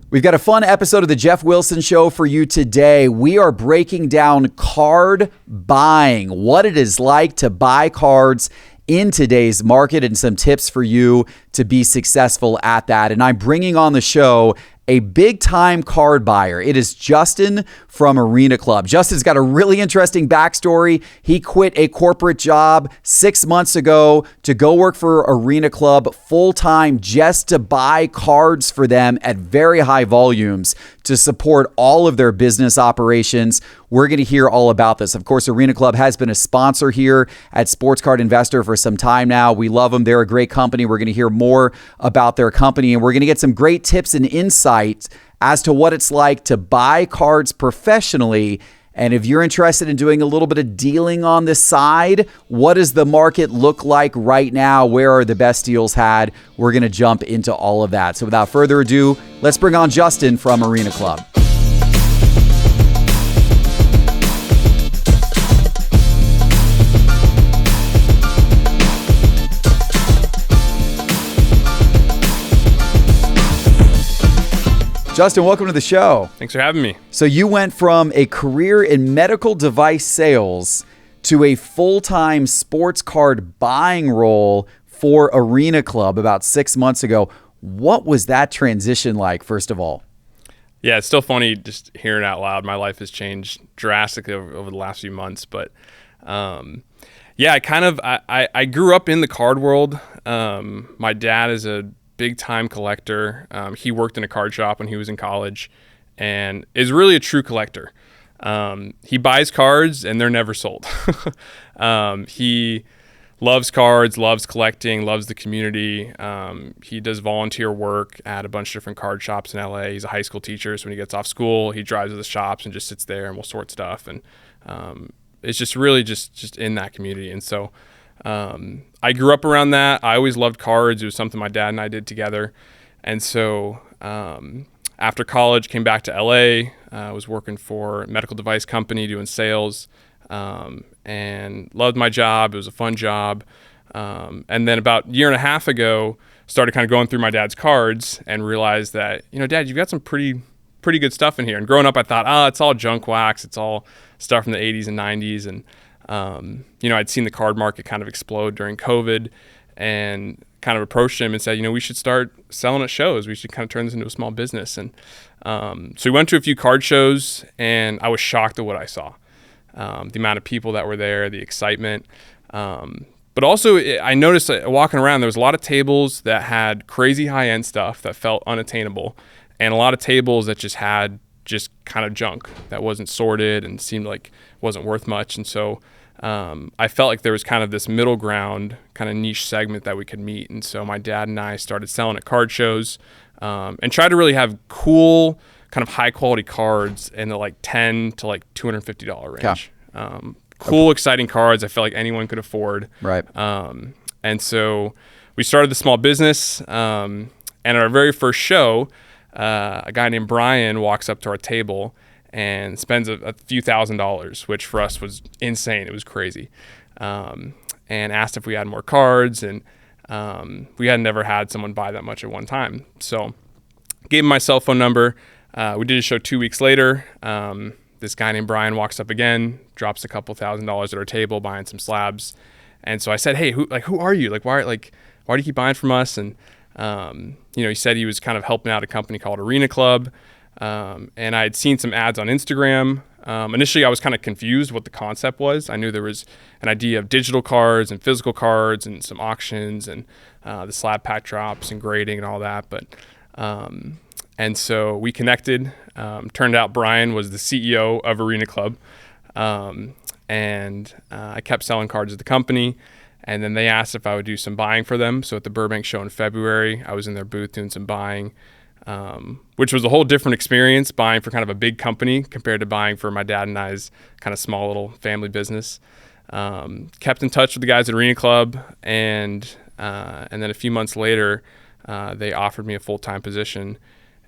We've got a fun episode of the Geoff Wilson Show for you today. We are breaking down card buying, what it is like to buy cards in today's market, and some tips for you to be successful at that. And I'm bringing on the show a big-time card buyer. It is Justin from Arena Club. Justin's got a really interesting backstory. He quit a corporate job 6 months ago to go work for Arena Club full-time just to buy cards for them at very high volumes to support all of their business operations. We're going to hear all about this. Of course, Arena Club has been a sponsor here at Sports Card Investor for some time now. We love them. They're a great company. We're going to hear more about their company, and we're going to get some great tips and insights as to what it's like to buy cards professionally. And if you're interested in doing a little bit of dealing on the side, what does the market look like right now? Where are the best deals had? We're going to jump into all of that. So without further ado, let's bring on Justin from Arena Club. Justin, welcome to the show. Thanks for having me. So you went from a career in medical device sales to a full-time sports card buying role for Arena Club about 6 months ago. What was that transition like, first of all? Yeah, it's still funny just hearing it out loud. My life has changed drastically over the last few months. But yeah, I grew up in the card world. My dad is a big-time collector. He worked in a card shop when he was in college and is really a true collector. He buys cards and they're never sold. He loves cards, loves collecting, loves the community. He does volunteer work at a bunch of different card shops in LA. He's a high school teacher, so when he gets off school, he drives to the shops and just sits there and will sort stuff. And it's just really just in that community. And so I grew up around that. I always loved cards. It was something my dad and I did together. And so after college, came back to LA. I was working for a medical device company doing sales, and loved my job. It was a fun job. And then about a year and a half ago, started kind of going through my dad's cards and realized that, Dad, you've got some pretty good stuff in here. And growing up, I thought, it's all junk wax. It's all stuff from the 80s and 90s. And I'd seen the card market kind of explode during COVID and kind of approached him and said, we should start selling at shows. We should kind of turn this into a small business. And so we went to a few card shows and I was shocked at what I saw. The amount of people that were there, the excitement. But also I noticed walking around, there was a lot of tables that had crazy high-end stuff that felt unattainable and a lot of tables that just had just kind of junk that wasn't sorted and seemed like wasn't worth much. And so I felt like there was kind of this middle ground, kind of niche segment that we could meet. And so my dad and I started selling at card shows and tried to really have cool, kind of high quality cards in the like $10 to like $250 range. Yeah. Cool, exciting cards I felt like anyone could afford. Right. And so we started the small business. And at our very first show, a guy named Brian walks up to our table and spends a few $1,000s, which for us was insane. It was crazy. And asked if we had more cards, and we had never had someone buy that much at one time. So gave him my cell phone number. We did a show 2 weeks later. This guy named Brian walks up again, drops a couple $1,000s at our table, buying some slabs. And so I said, "Hey, who are you? Why do you keep buying from us?" And he said he was kind of helping out a company called Arena Club. And I had seen some ads on Instagram. Initially, I was kind of confused what the concept was. I knew there was an idea of digital cards and physical cards and some auctions and the slab pack drops and grading and all that. But and so we connected. Turned out Brian was the CEO of Arena Club. And I kept selling cards at the company. And then they asked if I would do some buying for them. So at the Burbank show in February, I was in their booth doing some buying, which was a whole different experience, buying for kind of a big company compared to buying for my dad and I's kind of small little family business. Kept in touch with the guys at Arena Club, and then a few months later, they offered me a full-time position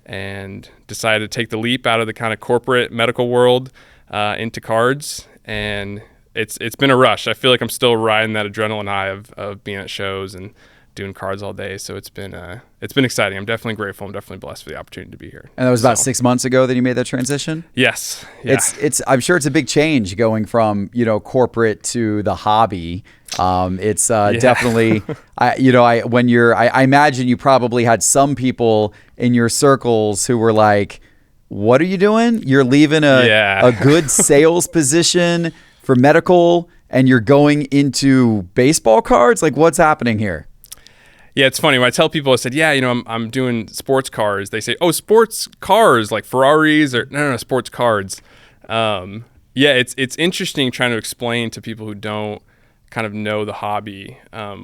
and decided to take the leap out of the kind of corporate medical world into cards. And it's been a rush. I feel like I'm still riding that adrenaline high of being at shows and doing cards all day. So it's been exciting. I'm definitely grateful. I'm definitely blessed for the opportunity to be here. And that was about 6 months ago that you made that transition? Yes. Yeah. It's I'm sure it's a big change going from, corporate to the hobby. It's definitely, I imagine you probably had some people in your circles who were like, what are you doing? You're leaving a good sales position for medical and you're going into baseball cards? Like, what's happening here? Yeah, it's funny. When I tell people, I said, I'm doing sports cars. They say, oh, sports cars, like Ferraris, or no, sports cards. It's interesting trying to explain to people who don't kind of know the hobby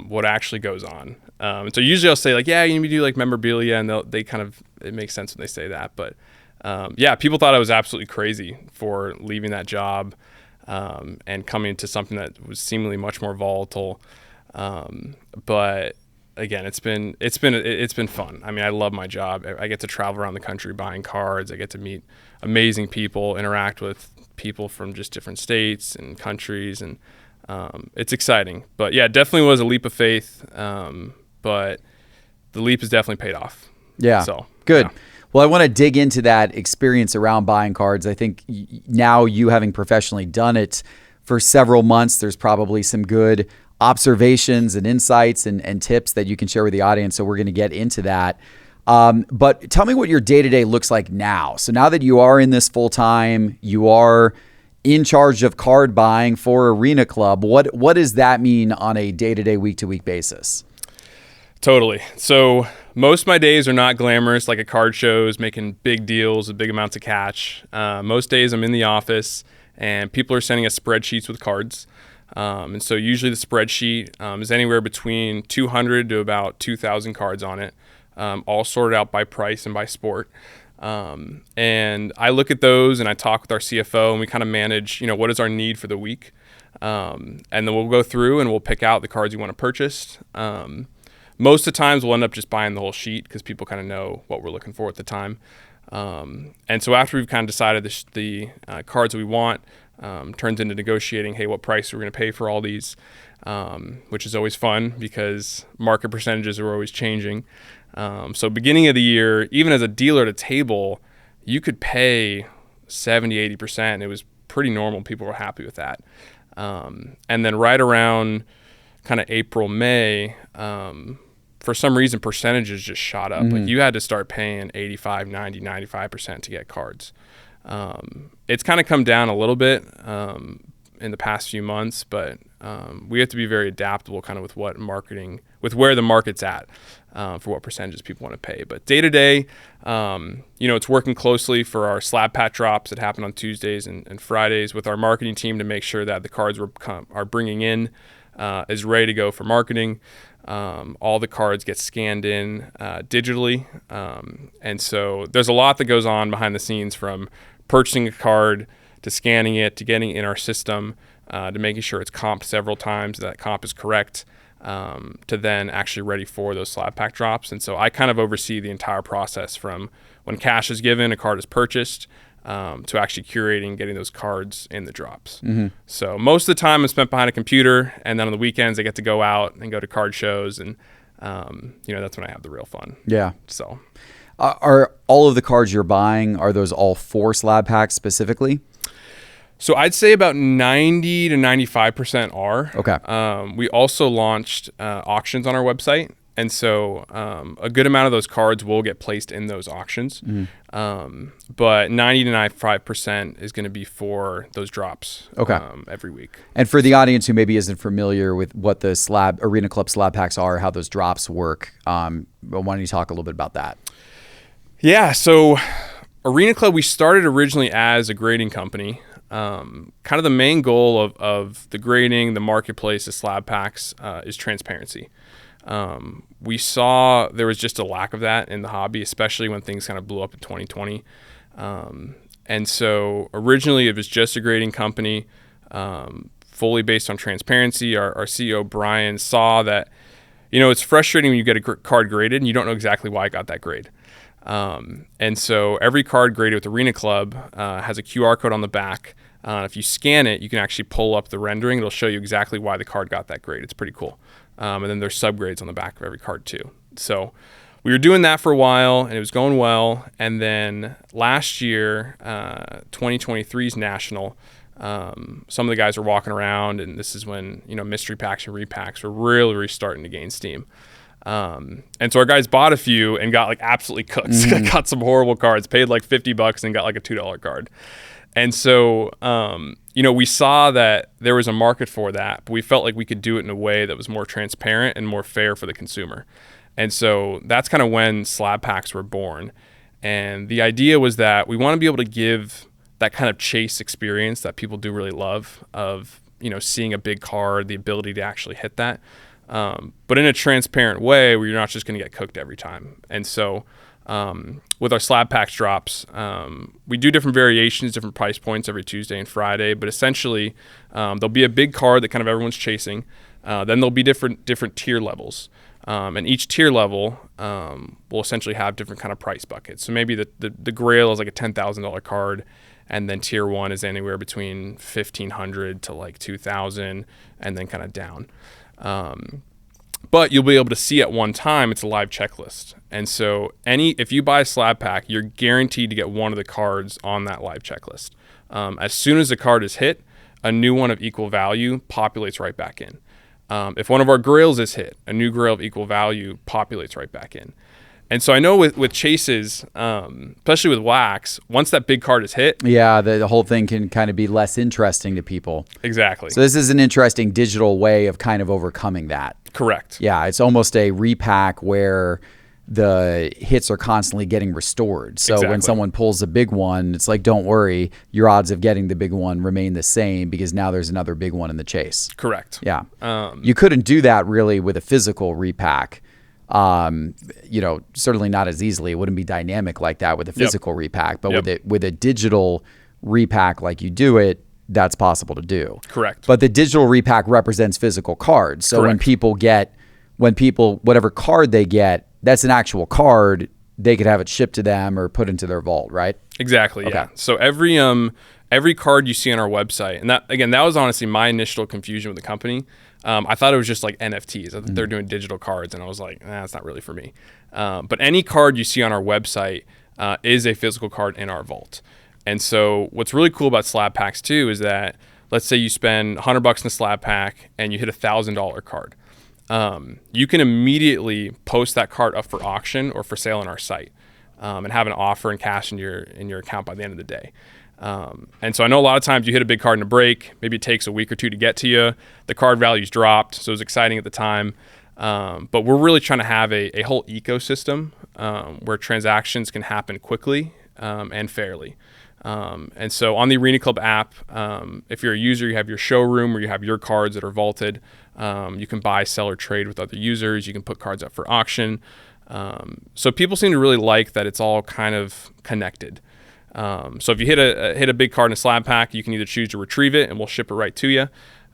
what actually goes on. And so usually I'll say like, you do like memorabilia, and it makes sense when they say that. But people thought I was absolutely crazy for leaving that job and coming to something that was seemingly much more volatile. But again, it's been fun. I mean, I love my job. I get to travel around the country buying cards. I get to meet amazing people, interact with people from just different states and countries, and it's exciting. But yeah, it definitely was a leap of faith. But the leap has definitely paid off. Yeah. So good. Yeah. Well, I want to dig into that experience around buying cards. I think now, you having professionally done it for several months, there's probably some good observations and insights and tips that you can share with the audience. So we're going to get into that. But tell me what your day-to-day looks like now. So now that you are in this full time, you are in charge of card buying for Arena Club. What does that mean on a day-to-day, week-to-week basis? Totally. So most of my days are not glamorous like a card shows, making big deals with big amounts of cash. Most days I'm in the office and people are sending us spreadsheets with cards. And so usually the spreadsheet is anywhere between 200 to about 2,000 cards on it, all sorted out by price and by sport. And I look at those and I talk with our CFO, and we kind of manage, what is our need for the week. And then we'll go through and we'll pick out the cards you want to purchase. Most of the times we'll end up just buying the whole sheet because people kind of know what we're looking for at the time. And so after we've kind of decided the cards that we want, turns into negotiating, hey, what price we're going to pay for all these, which is always fun because market percentages are always changing. So beginning of the year, even as a dealer at a table, you could pay 70, 80%. It was pretty normal. People were happy with that. And then right around kind of April, May, for some reason, percentages just shot up. Like you had to start paying 85, 90, 95% to get cards. It's kind of come down a little bit in the past few months, but we have to be very adaptable kind of with where the market's at for what percentages people want to pay. But day to day, it's working closely for our slab pack drops that happen on Tuesdays and Fridays with our marketing team to make sure that the cards are bringing in is ready to go for marketing. All the cards get scanned in digitally. And so there's a lot that goes on behind the scenes, from purchasing a card to scanning it to getting it in our system to making sure it's comped several times, that comp is correct, to then actually ready for those slab pack drops. And so I kind of oversee the entire process from when cash is given, a card is purchased, to actually curating, getting those cards in the drops. So most of the time is spent behind a computer, and then on the weekends I get to go out and go to card shows, and that's when I have the real fun. Yeah. So are all of the cards you're buying, are those all for slab packs specifically? So I'd say about 90 to 95% are. Okay. We also launched auctions on our website. And so a good amount of those cards will get placed in those auctions. But 90 to 95% is going to be for those drops every week. And for the audience who maybe isn't familiar with what the Arena Club slab packs are, how those drops work, why don't you talk a little bit about that? Yeah, so Arena Club, we started originally as a grading company. Kind of the main goal of the grading, the marketplace, the slab packs is transparency. We saw there was just a lack of that in the hobby, especially when things kind of blew up in 2020. And so originally it was just a grading company, fully based on transparency. Our CEO, Brian, saw that, it's frustrating when you get a card graded and you don't know exactly why I got that grade. And so every card graded with Arena Club has a QR code on the back. If you scan it, you can actually pull up the rendering. It'll show you exactly why the card got that grade. It's pretty cool. And then there's subgrades on the back of every card too. So we were doing that for a while, and it was going well. And then last year, 2023's national, some of the guys were walking around, and this is when, mystery packs and repacks were really starting to gain steam. And so our guys bought a few and got like absolutely cooked. Got some horrible cards, paid like $50 and got like a $2 card. And so, we saw that there was a market for that, but we felt like we could do it in a way that was more transparent and more fair for the consumer. And so that's kind of when slab packs were born. And the idea was that we want to be able to give that kind of chase experience that people do really love of, seeing a big card, the ability to actually hit that, but in a transparent way where you're not just going to get cooked every time. And so with our slab packs drops, we do different variations, different price points every Tuesday and Friday, but essentially there'll be a big card that kind of everyone's chasing. Then there'll be different tier levels. And each tier level will essentially have different kind of price buckets. So maybe the Grail is like a $10,000 card, and then tier 1 is anywhere between $1,500 to like $2,000, and then kind of down. But you'll be able to see at one time it's a live checklist. And so if you buy a slab pack, you're guaranteed to get one of the cards on that live checklist. As soon as the card is hit, a new one of equal value populates right back in. If one of our grails is hit, a new grail of equal value populates right back in. And so I know with chases, especially with wax, once that big card is hit. Yeah, the whole thing can kind of be less interesting to people. Exactly. So this is an interesting digital way of kind of overcoming that. Correct. Yeah, it's almost a repack where the hits are constantly getting restored. So when someone pulls a big one, it's like, don't worry, your odds of getting the big one remain the same because now there's another big one in the chase. Correct. Yeah. You couldn't do that really with a physical repack. Certainly not as easily. It wouldn't be dynamic like that with a physical repack, but with a digital repack like you do it, that's possible to do. Correct. But the digital repack represents physical cards. So when people whatever card they get, that's an actual card, they could have it shipped to them or put into their vault, right? Exactly. Okay. Yeah. So every card you see on our website, and that was honestly my initial confusion with the company. I thought it was just like NFTs. I thought they're doing digital cards, and I was like, that's not really for me. But any card you see on our website is a physical card in our vault. And so what's really cool about slab packs too is that, let's say you spend $100 in a slab pack and you hit $1,000 card. You can immediately post that card up for auction or for sale on our site, and have an offer and cash in your account by the end of the day. And so I know a lot of times you hit a big card in a break, maybe it takes a week or two to get to you. The card value's dropped, so it was exciting at the time. But we're really trying to have a whole ecosystem where transactions can happen quickly and fairly. And so on the Arena Club app, if you're a user, you have your showroom where you have your cards that are vaulted. You can buy, sell, or trade with other users. You can put cards up for auction. So people seem to really like that it's all kind of connected. So if you hit a big card in a slab pack, you can either choose to retrieve it and we'll ship it right to you.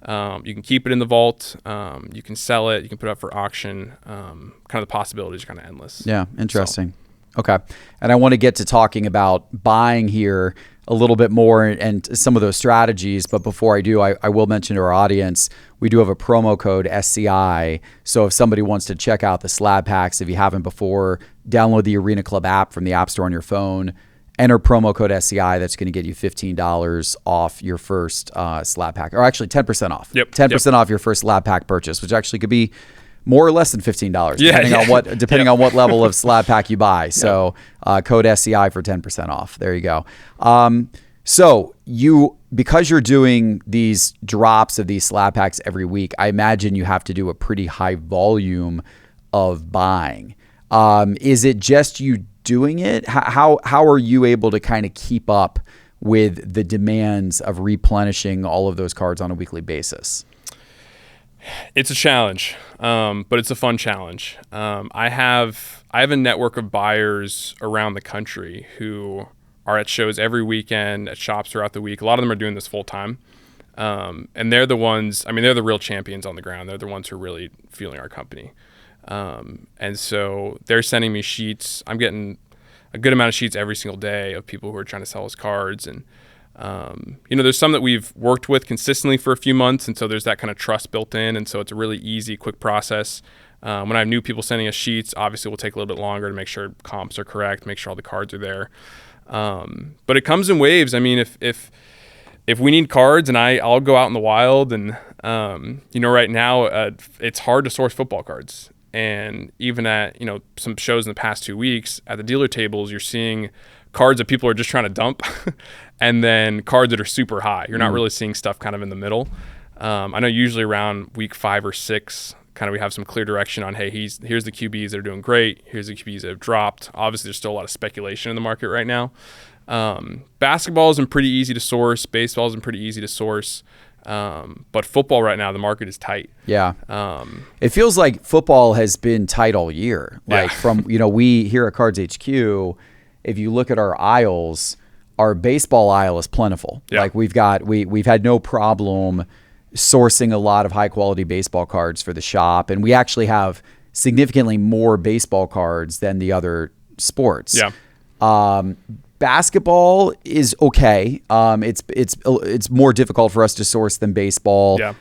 You can keep it in the vault. You can sell it. You can put it up for auction. Kind of the possibilities are kind of endless. Yeah, interesting. Okay. And I want to get to talking about buying here a little bit more and some of those strategies. But before I do, I will mention to our audience, we do have a promo code SCI. So if somebody wants to check out the slab packs, if you haven't before, download the Arena Club app from the App Store on your phone. Enter promo code SCI. That's going to get you $15 off your first slab pack, or actually 10% off. Yep. 10% off your first slab pack purchase, which actually could be more or less than $15, depending on what level of slab pack you buy. So code SCI for 10% off. There you go. So because you're doing these drops of these slab packs every week, I imagine you have to do a pretty high volume of buying. Is it just you doing it? How are you able to kind of keep up with the demands of replenishing all of those cards on a weekly basis? It's a challenge, but it's a fun challenge. I have a network of buyers around the country who are at shows every weekend, at shops throughout the week. A lot of them are doing this full time. And they're the ones, they're the real champions on the ground. They're the ones who are really feeling our company. And so they're sending me sheets. I'm getting a good amount of sheets every single day of people who are trying to sell us cards. And There's some that we've worked with consistently for a few months, and so there's that kind of trust built in, and so it's a really easy, quick process. When I have new people sending us sheets, obviously we'll take a little bit longer to make sure comps are correct, make sure all the cards are there. But it comes in waves. I mean, if we need cards, and I'll go out in the wild, and right now it's hard to source football cards. And even at some shows in the past 2 weeks at the dealer tables, you're seeing cards that people are just trying to dump, and then cards that are super high. You're not really seeing stuff kind of in the middle. I know usually around week 5 or 6, kind of we have some clear direction on, hey, here's the QBs that are doing great. Here's the QBs that have dropped. Obviously, there's still a lot of speculation in the market right now. Basketball is pretty easy to source. Baseball is pretty easy to source. But football right now, the market is tight. Yeah. It feels like football has been tight all year. Like from, we here at Cards HQ, if you look at our aisles, our baseball aisle is plentiful. Yeah. Like we've had no problem sourcing a lot of high quality baseball cards for the shop. And we actually have significantly more baseball cards than the other sports. Yeah. Basketball is okay. It's more difficult for us to source than baseball. Yeah.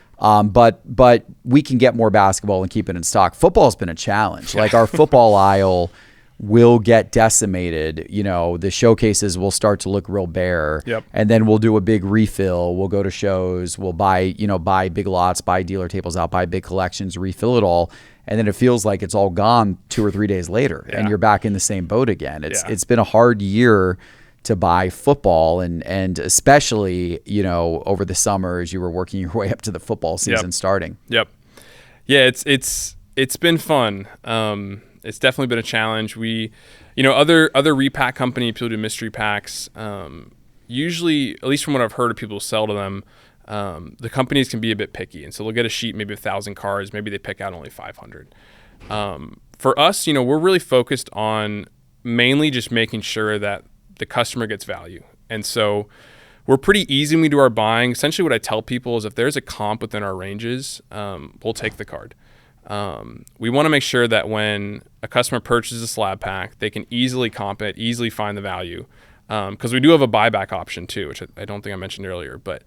But we can get more basketball and keep it in stock. Football's been a challenge. Like our football aisle will get decimated. The showcases will start to look real bare. Yep. And then we'll do a big refill. We'll go to shows. We'll buy big lots, buy dealer tables out, buy big collections, refill it all. And then it feels like it's all gone 2 or 3 days later, and you're back in the same boat again. It's been a hard year to buy football, and especially over the summer as you were working your way up to the football season starting. Yep. Yeah, it's been fun. It's definitely been a challenge. We, other repack company, people do mystery packs. Usually, at least from what I've heard of people who sell to them, the companies can be a bit picky, and so they'll get a sheet, maybe 1,000 cards, maybe they pick out only 500. For us, we're really focused on mainly just making sure that the customer gets value. And so we're pretty easy when we do our buying. Essentially what I tell people is if there's a comp within our ranges, we'll take the card. We want to make sure that when a customer purchases a slab pack, they can easily comp it, easily find the value. Because we do have a buyback option too, which I don't think I mentioned earlier, but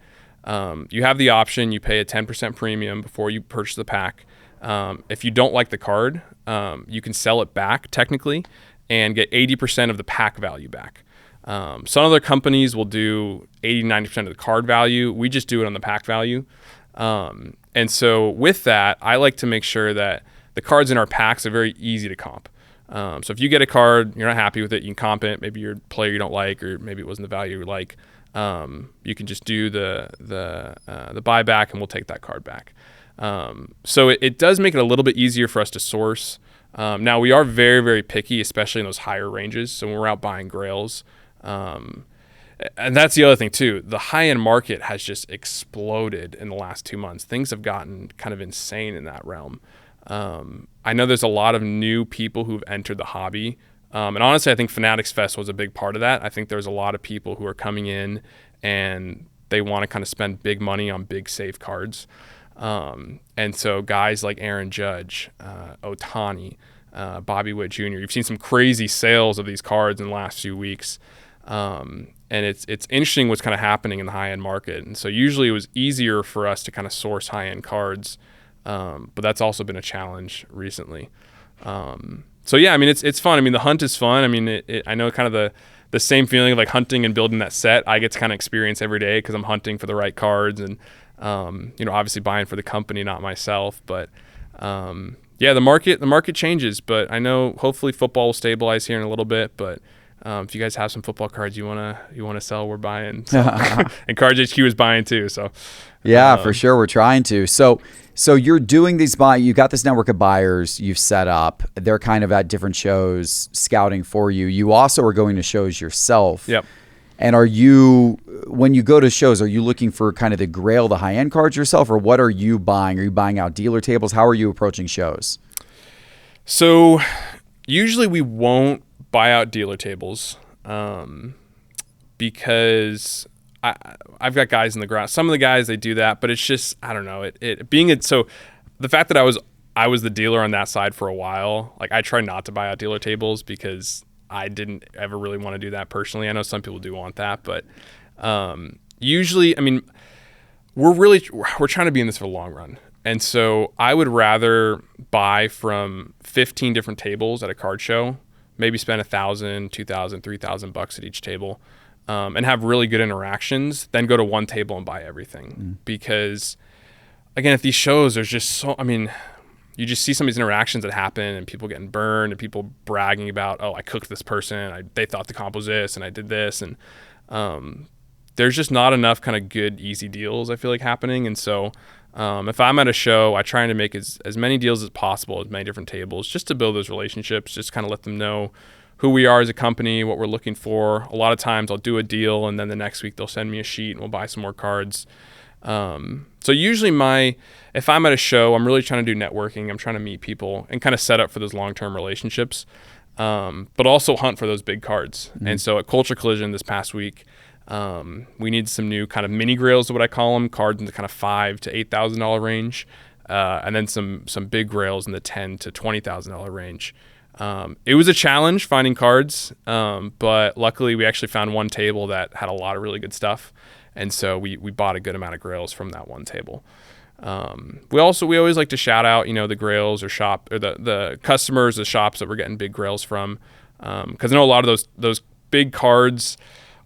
you have the option, you pay a 10% premium before you purchase the pack. If you don't like the card, you can sell it back technically and get 80% of the pack value back. Some other companies will do 80-90% of the card value. We just do it on the pack value. And so with that, I like to make sure that the cards in our packs are very easy to comp. So if you get a card, you're not happy with it, you can comp it. Maybe you're a player you don't like, or maybe it wasn't the value you like. You can just do the buyback, and we'll take that card back. So it does make it a little bit easier for us to source. Now we are very, very picky, especially in those higher ranges. So when we're out buying grails, and that's the other thing too, the high-end market has just exploded in the last 2 months. Things have gotten kind of insane in that realm. I know there's a lot of new people who've entered the hobby. And honestly, I think Fanatics Fest was a big part of that. I think there's a lot of people who are coming in and they want to kind of spend big money on big safe cards. And so guys like Aaron Judge, Ohtani, Bobby Witt Jr., you've seen some crazy sales of these cards in the last few weeks. And it's interesting what's kind of happening in the high-end market. And so usually it was easier for us to kind of source high-end cards, but that's also been a challenge recently. So yeah, I mean, it's fun. I mean, the hunt is fun. I mean, I know kind of the same feeling of like hunting and building that set I get to kind of experience every day because I'm hunting for the right cards and, obviously buying for the company, not myself. But yeah, the market changes, but I know hopefully football will stabilize here in a little bit. But if you guys have some football cards you wanna sell, we're buying. So. And Cards HQ is buying too. So yeah, for sure, we're trying to. So you're doing these you got this network of buyers you've set up. They're kind of at different shows scouting for you. You also are going to shows yourself. Yep. And when you go to shows, are you looking for kind of the grail, the high-end cards yourself, or what are you buying? Are you buying out dealer tables? How are you approaching shows? So usually we won't buy out dealer tables because I've got guys in the ground. Some of the guys, they do that, but it's just, I don't know. So the fact that I was the dealer on that side for a while, like I try not to buy out dealer tables because I didn't ever really want to do that personally. I know some people do want that, but usually, I mean, we're trying to be in this for the long run. And so I would rather buy from 15 different tables at a card show, maybe spend $1,000, $2,000, $3,000 at each table, and have really good interactions than go to one table and buy everything. Because again, at these shows, there's just so, I mean, you just see some of these interactions that happen and people getting burned and people bragging about, oh, I cooked this person. They thought the comp was this and I did this. And there's just not enough kind of good, easy deals, I feel like, happening. And so if I'm at a show, I try to make as many deals as possible, as many different tables, just to build those relationships, just kind of let them know who we are as a company, what we're looking for. A lot of times I'll do a deal and then the next week they'll send me a sheet and we'll buy some more cards. So usually if I'm at a show, I'm really trying to do networking. I'm trying to meet people and kind of set up for those long-term relationships, but also hunt for those big cards. And so at Culture Collision this past week, we need some new kind of mini grails, what I call them, cards in the kind of $5,000 to $8,000 range, and then some big grails in the $10,000 to $20,000 range. It was a challenge finding cards, but luckily we actually found one table that had a lot of really good stuff. And so we bought a good amount of grails from that one table. We always like to shout out, the grails or the customers, the shops that we're getting big grails from. Cause I know a lot of those big cards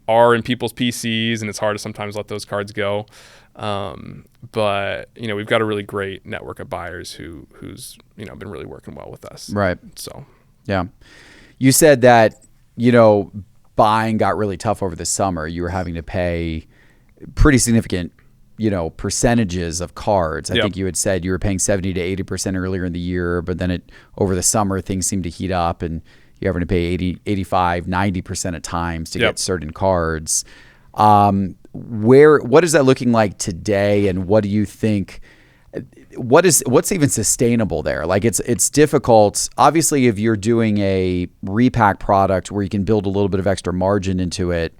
are in people's PCs and it's hard to sometimes let those cards go. But we've got a really great network of buyers who's been really working well with us. Right. So, yeah. You said that, buying got really tough over the summer. You were having to pay pretty significant, percentages of cards. I think you had said you were paying 70 to 80% earlier in the year, but then over the summer, things seemed to heat up and you're having to pay 80, 85, 90% at times to get certain cards. What is that looking like today? And what do you think, what's even sustainable there? Like it's difficult. Obviously, if you're doing a repack product where you can build a little bit of extra margin into it,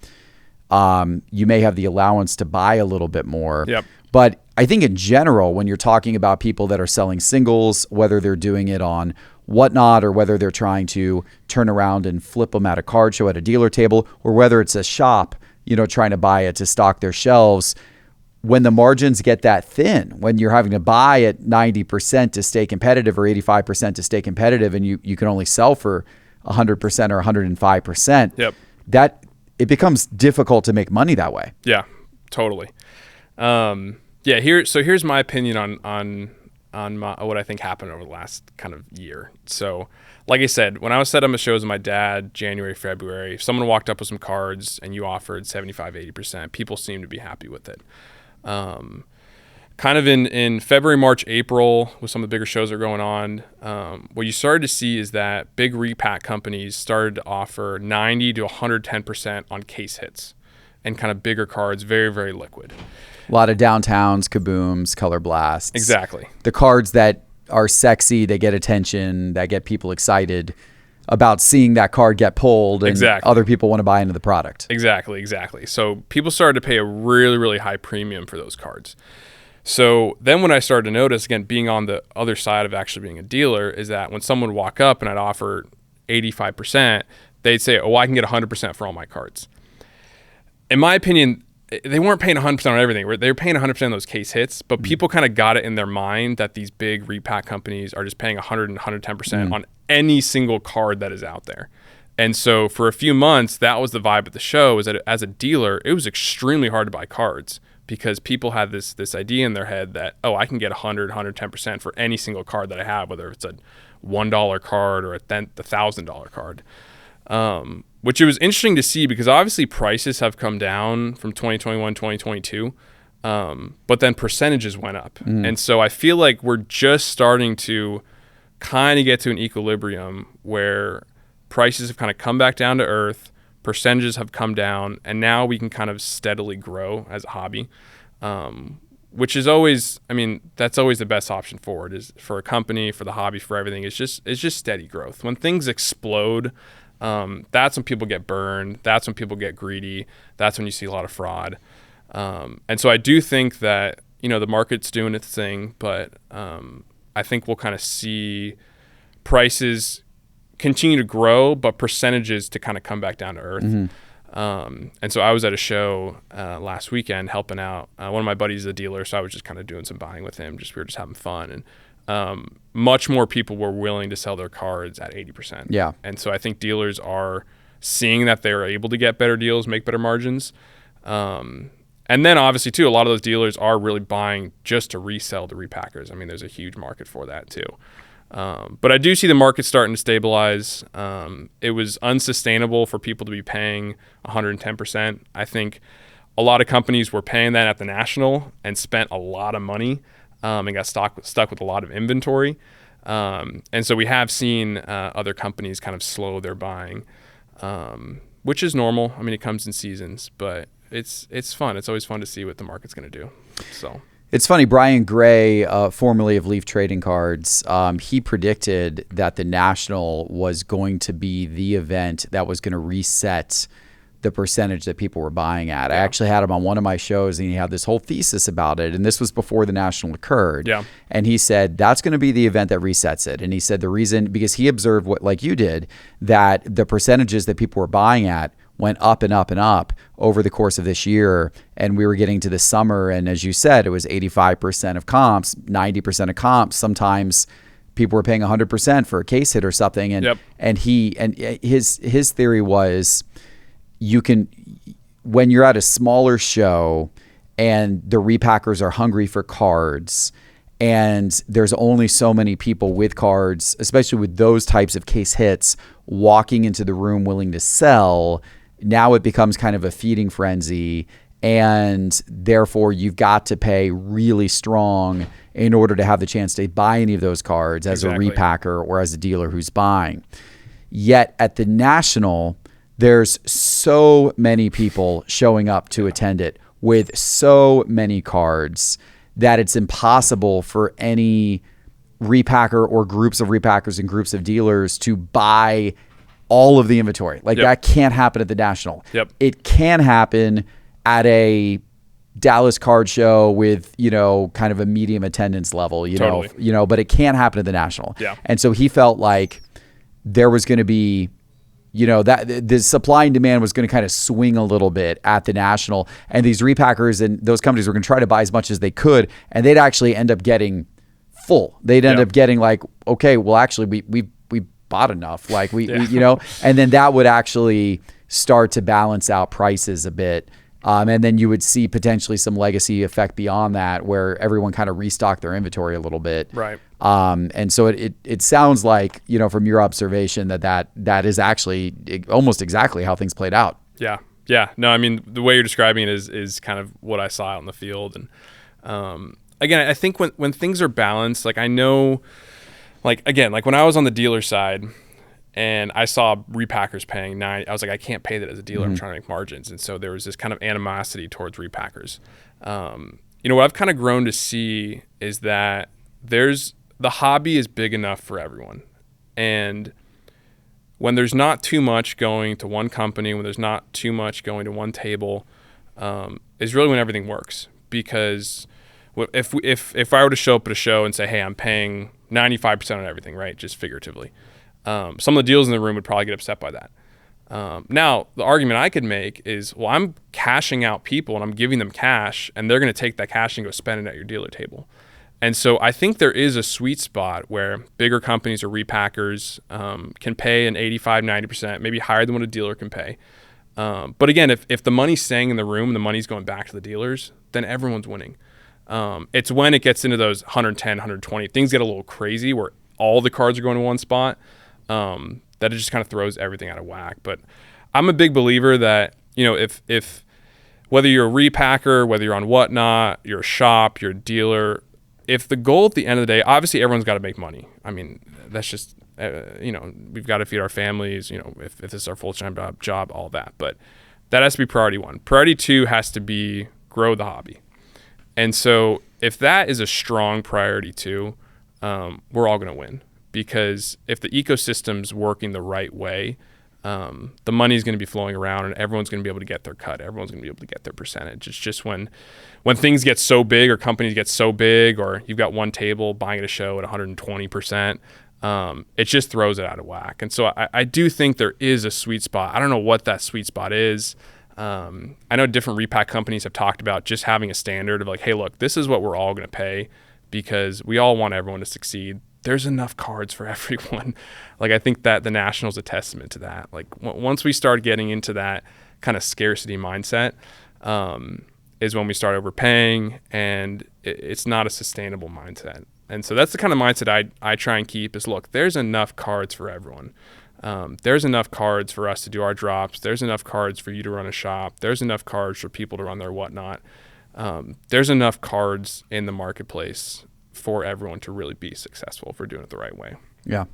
you may have the allowance to buy a little bit more. Yep. But I think in general, when you're talking about people that are selling singles, whether they're doing it on Whatnot or whether they're trying to turn around and flip them at a card show at a dealer table, or whether it's a shop, trying to buy it to stock their shelves, when the margins get that thin, when you're having to buy at 90% to stay competitive or 85% to stay competitive, and you can only sell for 100% or 105%, that it becomes difficult to make money that way. Yeah, totally. Here's my opinion on what I think happened over the last kind of year. So, like I said, when I was setting up shows with my dad, January, February, if someone walked up with some cards and you offered 75, 80%, people seemed to be happy with it. Kind of in February, March, April, with some of the bigger shows that are going on, what you started to see is that big repack companies started to offer 90 to 110% on case hits and kind of bigger cards, very, very liquid. A lot of downtowns, kabooms, color blasts. Exactly. The cards that are sexy, they get attention, that get people excited about seeing that card get pulled, and other people want to buy into the product. Exactly. So people started to pay a really, really high premium for those cards. So then what I started to notice, again, being on the other side of actually being a dealer, is that when someone would walk up and I'd offer 85%, they'd say, oh, I can get 100% for all my cards. In my opinion, they weren't paying 100% on everything. They were paying 100% on those case hits, but people kind of got it in their mind that these big repack companies are just paying 100 and 110% on any single card that is out there. And so for a few months, that was the vibe at the show, is that as a dealer, it was extremely hard to buy cards because people had this idea in their head that, oh, I can get 100, 110% for any single card that I have, whether it's a $1 card or a $1,000 card. Which it was interesting to see because obviously prices have come down from 2021, 2022, but then percentages went up. And so I feel like we're just starting to kind of get to an equilibrium where prices have kind of come back down to earth, percentages have come down, and now we can kind of steadily grow as a hobby, which is always, that's always the best option forward, is for a company, for the hobby, for everything. It's just steady growth. When things explode, that's when people get burned. That's when people get greedy. That's when you see a lot of fraud. And so I do think that, the market's doing its thing, but I think we'll kind of see prices continue to grow, but percentages to kind of come back down to earth. And so I was at a show last weekend helping out. One of my buddies is a dealer, so I was just kind of doing some buying with him. We were just having fun. And much more people were willing to sell their cards at 80%. Yeah. And so I think dealers are seeing that they're able to get better deals, make better margins. And then obviously too, a lot of those dealers are really buying just to resell to repackers. I mean, there's a huge market for that too. But I do see the market starting to stabilize. It was unsustainable for people to be paying 110%. I think a lot of companies were paying that at the national and spent a lot of money and got stuck with a lot of inventory. And so we have seen other companies kind of slow their buying, which is normal. I mean, it comes in seasons, but it's fun. It's always fun to see what the market's going to do. So it's funny. Brian Gray, formerly of Leaf Trading Cards, he predicted that the National was going to be the event that was going to reset the percentage that people were buying at. Yeah. I actually had him on one of my shows, and he had this whole thesis about it. And this was before the National occurred. Yeah. And he said, that's going to be the event that resets it. And he said the reason, because he observed what, like you did, that the percentages that people were buying at went up and up and up over the course of this year. And we were getting to the summer. And as you said, it was 85% of comps, 90% of comps. Sometimes people were paying 100% for a case hit or something. And, yep. and his theory was, you can, when you're at a smaller show and the repackers are hungry for cards and there's only so many people with cards, especially with those types of case hits, walking into the room willing to sell, now it becomes kind of a feeding frenzy. And therefore you've got to pay really strong in order to have the chance to buy any of those cards as Exactly. a repacker or as a dealer who's buying. Yet at the National, there's so many people showing up to attend it with so many cards that it's impossible for any repacker or groups of repackers and groups of dealers to buy all of the inventory. Like, yep. that can't happen at the National. Yep. It can happen at a Dallas card show with, kind of a medium attendance level, Totally. But it can't happen at the National. Yeah. And so he felt like there was going to be, that the supply and demand was going to kind of swing a little bit at the National, and these repackers and those companies were going to try to buy as much as they could, and they'd actually end up getting full. They'd end up getting like, okay, well, actually we bought enough, like we and then that would actually start to balance out prices a bit. And then you would see potentially some legacy effect beyond that, where everyone kind of restocked their inventory a little bit. Right. And so it sounds like, from your observation that is actually almost exactly how things played out. Yeah. Yeah. No, I mean, the way you're describing it is kind of what I saw out in the field. And again, I think when things are balanced, like I know, like when I was on the dealer side and I saw repackers paying $9, I was like, I can't pay that as a dealer. Mm-hmm. I'm trying to make margins. And so there was this kind of animosity towards repackers. What I've kind of grown to see is that the hobby is big enough for everyone. And when there's not too much going to one company, when there's not too much going to one table, is really when everything works. Because if I were to show up at a show and say, hey, I'm paying 95% on everything, right, just figuratively, some of the deals in the room would probably get upset by that. Now, the argument I could make is, well, I'm cashing out people and I'm giving them cash, and they're going to take that cash and go spend it at your dealer table. And so I think there is a sweet spot where bigger companies or repackers can pay an 85, 90%, maybe higher than what a dealer can pay. But again, if the money's staying in the room and the money's going back to the dealers, then everyone's winning. It's when it gets into those 110, 120, things get a little crazy where all the cards are going to one spot, that it just kind of throws everything out of whack. But I'm a big believer that, if whether you're a repacker, whether you're on Whatnot, you're a shop, you're a dealer, if the goal at the end of the day, obviously everyone's got to make money. I mean, that's just, we've got to feed our families, if this is our full-time job, all that. But that has to be priority one. Priority two has to be grow the hobby. And so if that is a strong priority two, we're all going to win. Because if the ecosystem's working the right way, the money's going to be flowing around and everyone's going to be able to get their cut. Everyone's going to be able to get their percentage. It's just when things get so big or companies get so big or you've got one table buying at a show at 120%, it just throws it out of whack. And so I do think there is a sweet spot. I don't know what that sweet spot is. I know different repack companies have talked about just having a standard of like, hey, look, this is what we're all going to pay because we all want everyone to succeed. There's enough cards for everyone. Like, I think that the National's a testament to that. Like, once we start getting into that kind of scarcity mindset, is when we start overpaying, and it's not a sustainable mindset. And so that's the kind of mindset I try and keep is, look, there's enough cards for everyone. There's enough cards for us to do our drops. There's enough cards for you to run a shop. There's enough cards for people to run their whatnot. There's enough cards in the marketplace for everyone to really be successful if we're doing it the right way. Yeah.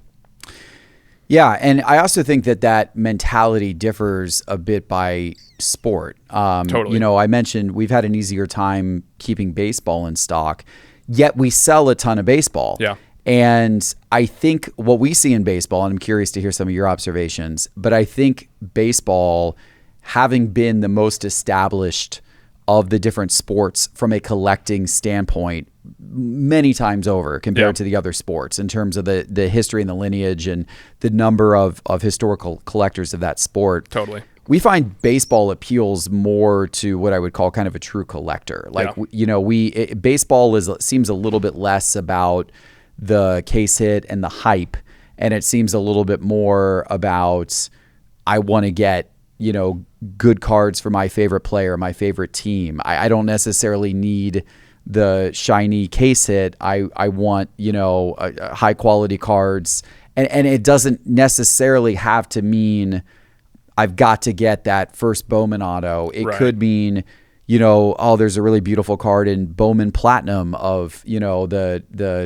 Yeah. And I also think that mentality differs a bit by sport. Totally. You know, I mentioned we've had an easier time keeping baseball in stock, yet we sell a ton of baseball. Yeah. And I think what we see in baseball, and I'm curious to hear some of your observations, but I think baseball, having been the most established of the different sports from a collecting standpoint many times over compared to the other sports in terms of the history and the lineage and the number of historical collectors of that sport. Totally. We find baseball appeals more to what I would call kind of a true collector. Like, you know, baseball seems a little bit less about the case hit and the hype, and it seems a little bit more about, I want to get, you know, good cards for my favorite player, my favorite team. I don't necessarily need the shiny case hit. I want, you know, high quality cards, and it doesn't necessarily have to mean I've got to get that first Bowman auto. It could mean, you know, oh, there's a really beautiful card in Bowman Platinum of, you know, the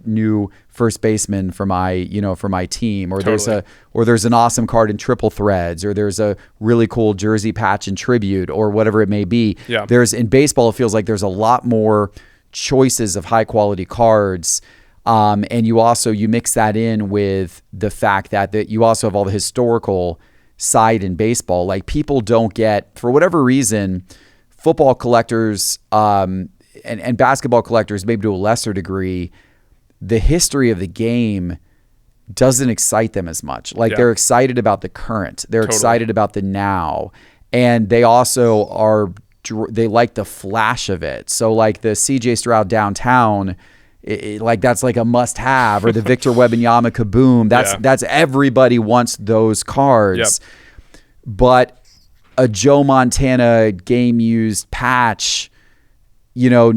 new first baseman for my team, or there's an awesome card in Triple Threads, or there's a really cool jersey patch in Tribute, or whatever it may be. Yeah. In baseball, it feels like there's a lot more choices of high quality cards. And you mix that in with the fact that you also have all the historical side in baseball. Like, people don't get, for whatever reason, football collectors, and basketball collectors, maybe to a lesser degree, the history of the game doesn't excite them as much. Like, they're excited about the current. They're excited about the now. And they also they like the flash of it. So like the CJ Stroud downtown, like that's like a must have, or the Victor Wembanyama Kaboom. That's everybody wants those cards. Yep. But a Joe Montana game used patch, you know,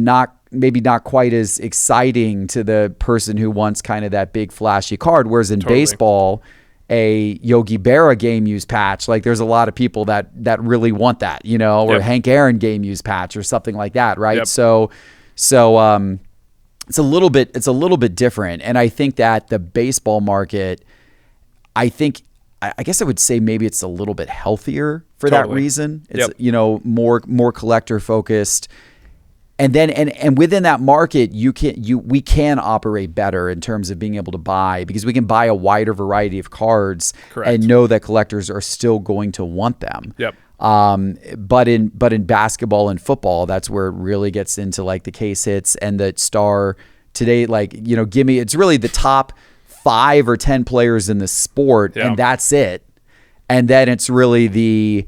maybe not quite as exciting to the person who wants kind of that big flashy card. Whereas in baseball, a Yogi Berra game use patch, like there's a lot of people that really want that, you know, or Hank Aaron game use patch or something like that, right? Yep. So it's a little bit different. And I think that the baseball market, I guess I would say maybe it's a little bit healthier for that reason. It's you know, more collector focused. And then and within that market, we can operate better in terms of being able to buy, because we can buy a wider variety of cards and know that collectors are still going to want them. Yep. But in basketball and football, that's where it really gets into like the case hits and the star today. Like, you know, it's really the top 5 or 10 players in the sport, and that's it. And then it's really the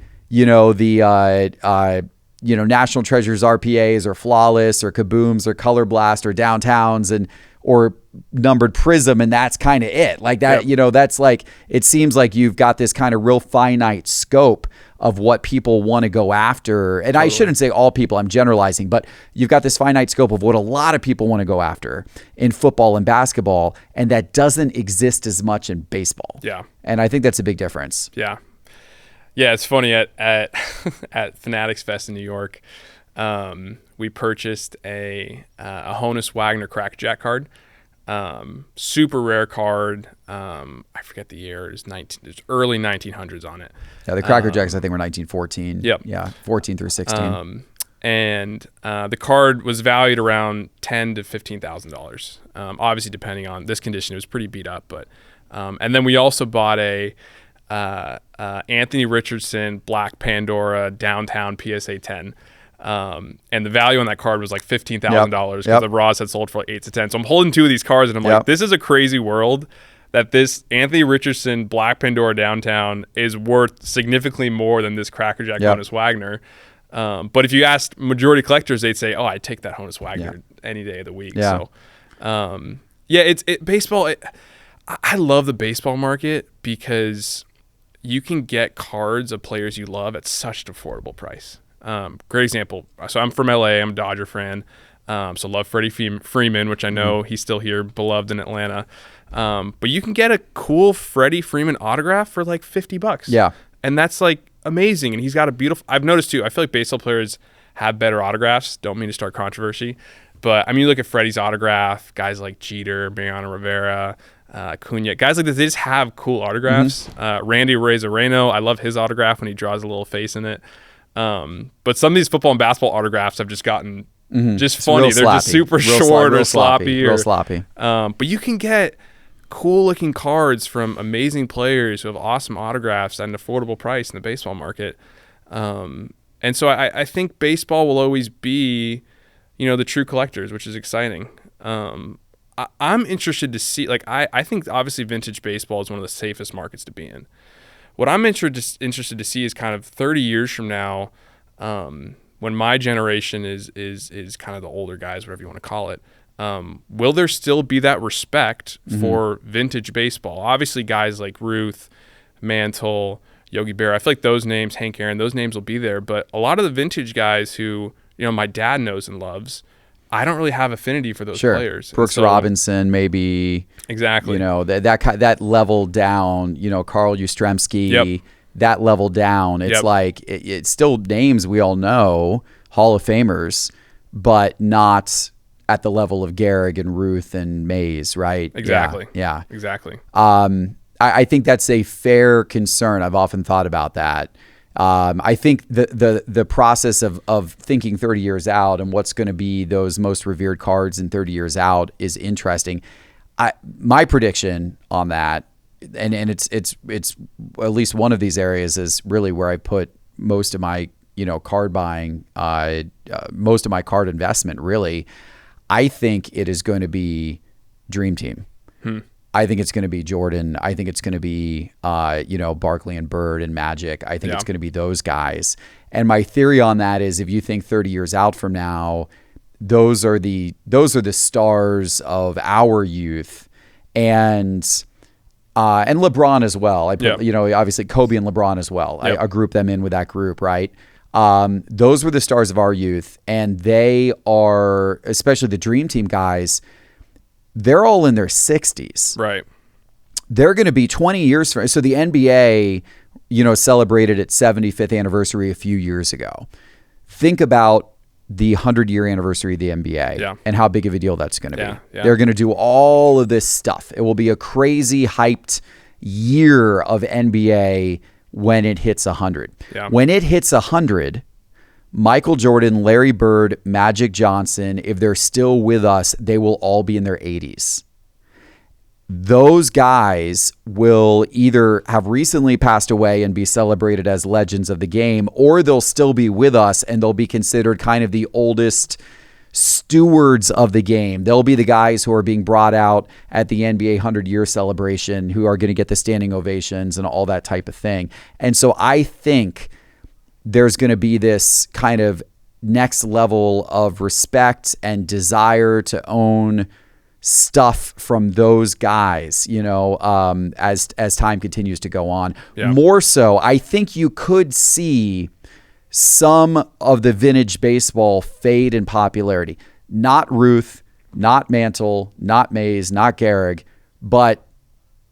National Treasures RPAs or Flawless or Kabooms or Color Blast or Downtowns or numbered Prism, and that's kind of it. Like that, you know, that's like, it seems like you've got this kind of real finite scope of what people want to go after. And I shouldn't say all people, I'm generalizing, but you've got this finite scope of what a lot of people want to go after in football and basketball, and that doesn't exist as much in baseball. Yeah. And I think that's a big difference. Yeah. Yeah, it's funny at at Fanatics Fest in New York, we purchased a Honus Wagner Crackerjack card, super rare card. I forget the year. It's early 1900s on it. Yeah, the Crackerjacks I think were 1914. Yep. Yeah, 14 through 16. And the card was valued around $10,000 to $15,000. Obviously, depending on this condition, it was pretty beat up. But and then we also bought a Anthony Richardson Black Pandora Downtown PSA 10. And the value on that card was like $15,000 because the Raws had sold for like 8 to 10. So I'm holding 2 of these cards and I'm like, this is a crazy world that this Anthony Richardson Black Pandora Downtown is worth significantly more than this Crackerjack Honus Wagner. But if you asked majority collectors, they'd say, "Oh, I'd take that Honus Wagner any day of the week." Yeah. So, baseball. I love the baseball market because you can get cards of players you love at such an affordable price. Great example. So I'm from LA. I'm a Dodger fan. So love Freddie Freeman, which I know he's still here, beloved in Atlanta. But you can get a cool Freddie Freeman autograph for like $50. Yeah. And that's like amazing. And he's got a beautiful, I've noticed too, I feel like baseball players have better autographs. Don't mean to start controversy. But I mean, you look at Freddie's autograph, guys like Jeter, Mariano Rivera, Cunha, guys like this, they just have cool autographs. Randy Arozarena, I love his autograph when he draws a little face in it. But some of these football and basketball autographs have just gotten just funny. They're just super short or sloppy. Real sloppy. But you can get cool looking cards from amazing players who have awesome autographs at an affordable price in the baseball market. And so I think baseball will always be, the true collectors, which is exciting. I'm interested to see, I think obviously vintage baseball is one of the safest markets to be in. What I'm interested to see is kind of 30 years from now, when my generation is kind of the older guys, whatever you want to call it, will there still be that respect for vintage baseball? Obviously, guys like Ruth, Mantle, Yogi Berra, I feel like those names, Hank Aaron, those names will be there. But a lot of the vintage guys who, my dad knows and loves, I don't really have affinity for those players. Brooks Robinson, maybe. Exactly. That level down, Carl Yastrzemski, that level down. It's like, it's still names we all know, Hall of Famers, but not at the level of Gehrig and Ruth and Mays, right? Exactly. Yeah. Exactly. I think that's a fair concern. I've often thought about that. I think the process of thinking 30 years out and what's going to be those most revered cards in 30 years out is interesting. My prediction on that, and it's at least one of these areas is really where I put most of my card buying, most of my card investment. Really, I think it is going to be Dream Team. I think it's going to be Jordan. I think it's going to be, Barkley and Bird and Magic. I think it's going to be those guys. And my theory on that is, if you think 30 years out from now, those are the stars of our youth, and LeBron as well. I put, obviously Kobe and LeBron as well. I group them in with that group, right? Those were the stars of our youth, and they are, especially the Dream Team guys, they're all in their 60s. Right. They're going to be 20 years from. So the NBA, celebrated its 75th anniversary a few years ago. Think about the 100-year anniversary of the NBA and how big of a deal that's going to be. Yeah. They're going to do all of this stuff. It will be a crazy hyped year of NBA when it hits 100. Yeah. When it hits 100, Michael Jordan, Larry Bird, Magic Johnson, if they're still with us, they will all be in their 80s. Those guys will either have recently passed away and be celebrated as legends of the game, or they'll still be with us and they'll be considered kind of the oldest stewards of the game. They'll be the guys who are being brought out at the NBA 100-year celebration, who are going to get the standing ovations and all that type of thing. And so I think there's going to be this kind of next level of respect and desire to own stuff from those guys, as time continues to go on. Yeah. More so, I think you could see some of the vintage baseball fade in popularity. Not Ruth, not Mantle, not Mays, not Gehrig, but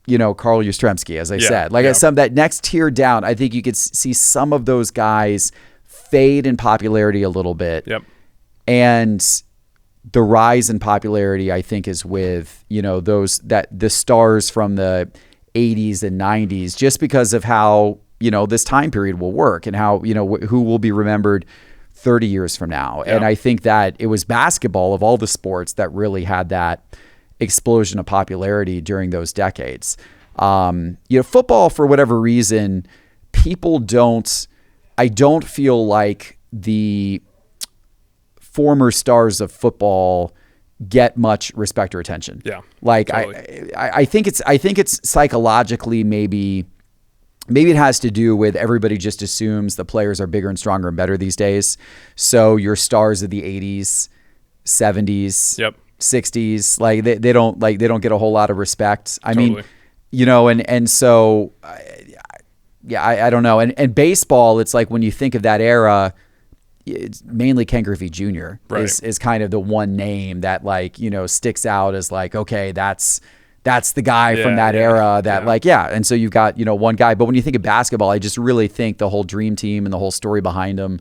Carl Yastrzemski, as I said. Some that next tier down, I think you could see some of those guys fade in popularity a little bit. Yep. And the rise in popularity, I think, is with, the stars from the 80s and 90s, just because of how, this time period will work and how, who will be remembered 30 years from now. Yeah. And I think that it was basketball of all the sports that really had that explosion of popularity during those decades. Football, for whatever reason, I don't feel like the former stars of football get much respect or attention. Yeah. Like Totally. I think it's psychologically maybe it has to do with everybody just assumes the players are bigger and stronger and better these days. So your stars of the 80s, 70s, Yep. 60s, like they don't get a whole lot of respect. I Totally. mean, you know, and so yeah, I don't know. And baseball, it's like when you think of that era, it's mainly Ken Griffey Jr. Right. is kind of the one name that, like, you know, sticks out as like, okay, that's the guy from that era that like, yeah. And so you've got, you know, one guy. But when you think of basketball, I just really think the whole dream team and the whole story behind them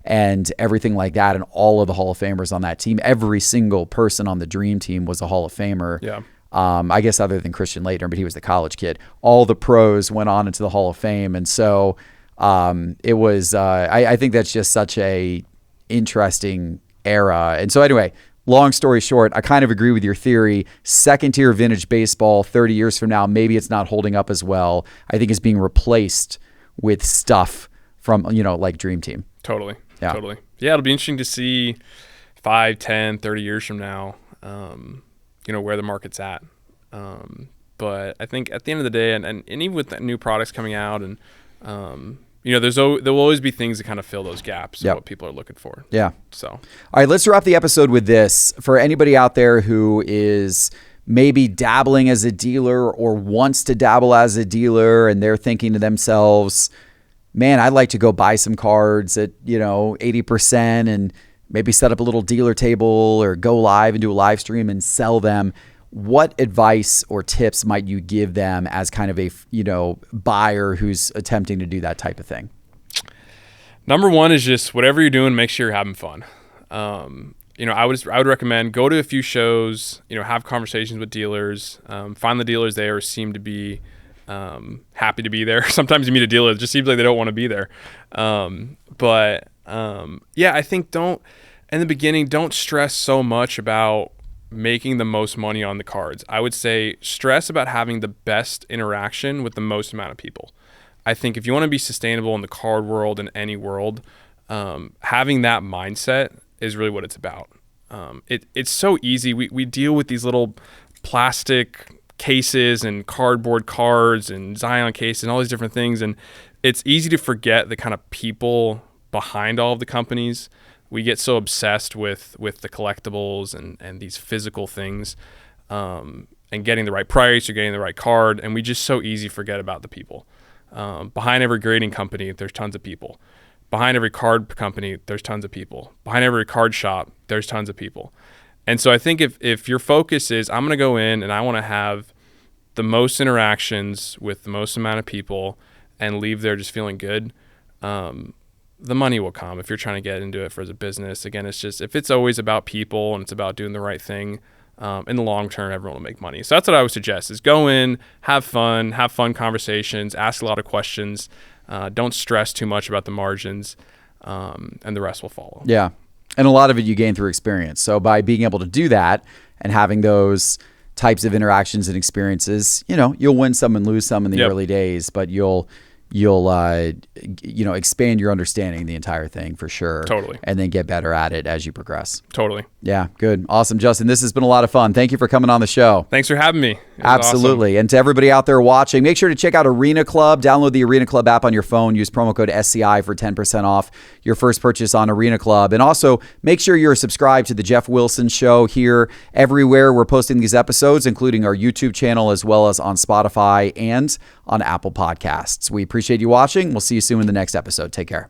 and everything like that, and all of the Hall of Famers on that team, every single person on the dream team was a Hall of Famer. Yeah. I guess other than Christian Laettner, but he was the college kid. All the pros went on into the Hall of Fame. And so it was, I think that's just such a interesting era. And so anyway, long story short, I kind of agree with your theory. Second tier vintage baseball 30 years from now, maybe it's not holding up as well. I think it's being replaced with stuff from, you know, like Dream Team. Totally. Yeah. Totally. Yeah. It'll be interesting to see 5, 10, 30 years from now, you know, where the market's at. But I think at the end of the day, and even with the new products coming out, and, you know, there will always be things that kind of fill those gaps of what people are looking for. Yeah. So, all right, let's wrap the episode with this. For anybody out there who is maybe dabbling as a dealer or wants to dabble as a dealer, and they're thinking to themselves, man, I'd like to go buy some cards at, you know, 80% and maybe set up a little dealer table or go live and do a live stream and sell them. What advice or tips might you give them as kind of a, you know, buyer who's attempting to do that type of thing? Number one is just whatever you're doing, make sure you're having fun. You know, I would recommend go to a few shows, you know, have conversations with dealers, find the dealers there who seem to be happy to be there. Sometimes you meet a dealer that just seems like they don't want to be there. Yeah, I think in the beginning, don't stress so much about making the most money on the cards. I would say stress about having the best interaction with the most amount of people. I think if you want to be sustainable in the card world, in any world, having that mindset is really what it's about. It's so easy. We deal with these little plastic cases and cardboard cards and Zion cases and all these different things, and it's easy to forget the kind of people behind all of the companies. We get so obsessed with the collectibles and these physical things, and getting the right price or getting the right card, and we just so easy forget about the people. Behind every grading company, there's tons of people. Behind every card company, there's tons of people. Behind every card shop, there's tons of people. And so I think if your focus is, I'm going to go in and I want to have the most interactions with the most amount of people and leave there just feeling good, the money will come if you're trying to get into it for as a business. Again, it's just, if it's always about people and it's about doing the right thing, in the long term, everyone will make money. So that's what I would suggest is go in, have fun conversations, ask a lot of questions. Don't stress too much about the margins, and the rest will follow. Yeah. And a lot of it you gain through experience. So by being able to do that and having those types of interactions and experiences, you know, you'll win some and lose some in the early days, but you'll you know, expand your understanding of the entire thing for sure. Totally. And then get better at it as you progress. Totally. Yeah, good. Awesome, Justin. This has been a lot of fun. Thank you for coming on the show. Thanks for having me. Absolutely. Awesome. And to everybody out there watching, make sure to check out Arena Club. Download the Arena Club app on your phone. Use promo code SCI for 10% off your first purchase on Arena Club. And also, make sure you're subscribed to the Geoff Wilson Show here everywhere we're posting these episodes, including our YouTube channel, as well as on Spotify and on Apple Podcasts. We appreciate you watching. We'll see you soon in the next episode. Take care.